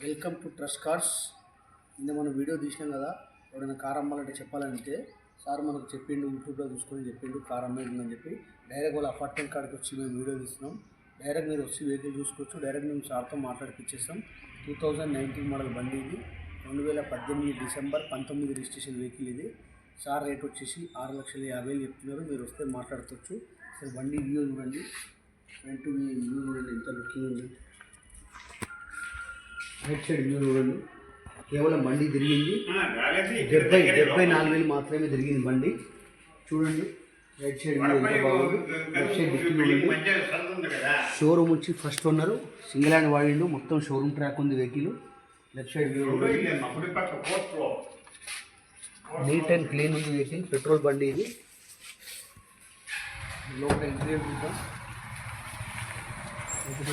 Welcome to trust cars. ఇంత మనం video తీసినాం కదా, ఎవరైనా కార్ అమ్మాలంటే చెప్పాలంటే సార్ మనకు చెప్పిండు, యూట్యూబ్లో చూసుకొని చెప్పిండు కార్ అమ్మేది చెప్పి డైరెక్ట్ వాళ్ళ అపార్ట్మెంట్ కాడికి వచ్చి మేము వీడియో తీస్తున్నాం. డైరెక్ట్ మీరు వచ్చి వెహికల్ చూసుకోవచ్చు. డైరెక్ట్ మేము సార్తో మాట్లాడిపించేస్తాం. 2019 మోడల్ బండి ఇది. 2018 డిసెంబర్ 19 రిజిస్ట్రేషన్ వెహికల్ ఇది. సార్ రేట్ వచ్చేసి 6,50,000 చెప్తున్నారు. మీరు వస్తే మాట్లాడుకోవచ్చు. అసలు బండి వ్యూ చూడండి, ఫ్రంట్ వ్యూ చూడండి ఎంత లుకింగ్ ఉంది. రైట్ సైడ్ వ్యూ చూడండి. కేవలం బండి తిరిగింది 74,000 మాత్రమే తిరిగింది బండి. చూడండి రైట్ సైడ్ వ్యూ ఎంత బాగుంది. లెఫ్ట్ సైడ్ డిక్కీ చూడండి. షోరూమ్ వచ్చి ఫస్ట్ ఓనర్ సింగిల్ హ్యాండ్ వాడిండు. మొత్తం షోరూమ్ ట్రాక్ ఉంది vehicle. Left side view neat and clean ఉంది వెహికల్. పెట్రోల్ బండి ఇది. లోపల ఇంటీరియర్ చూద్దాం.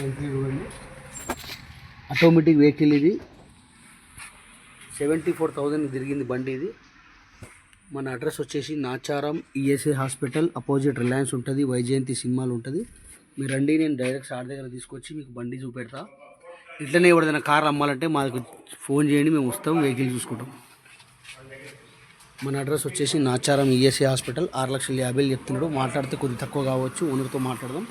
ఇంటీరియర్ చూడండి. ఆటోమేటిక్ వెహికల్ ఇది. 74,000 తిరిగింది బండి ఇది. మన అడ్రస్ వచ్చేసి Nacharam ESI hospital opposite Reliance ఉంటుంది, వైజయంతి సినిమాలు ఉంటుంది. మీరు రండి, నేను డైరెక్ట్ సార్ దగ్గర తీసుకొచ్చి మీకు బండి చూపెడతా. ఇట్లనే ఎవరిదైనా కార్ అమ్మాలంటే మాకు ఫోన్ చేయండి, మేము వస్తాం, వెహికల్ చూసుకుంటాం. మన అడ్రస్ వచ్చేసి నాచారం ఈఎస్ఐ హాస్పిటల్. 6,50,000 చెప్తున్నాడు. మాట్లాడితే కొద్దిగా తక్కువ కావచ్చు, ఓనర్తో మాట్లాడదాం.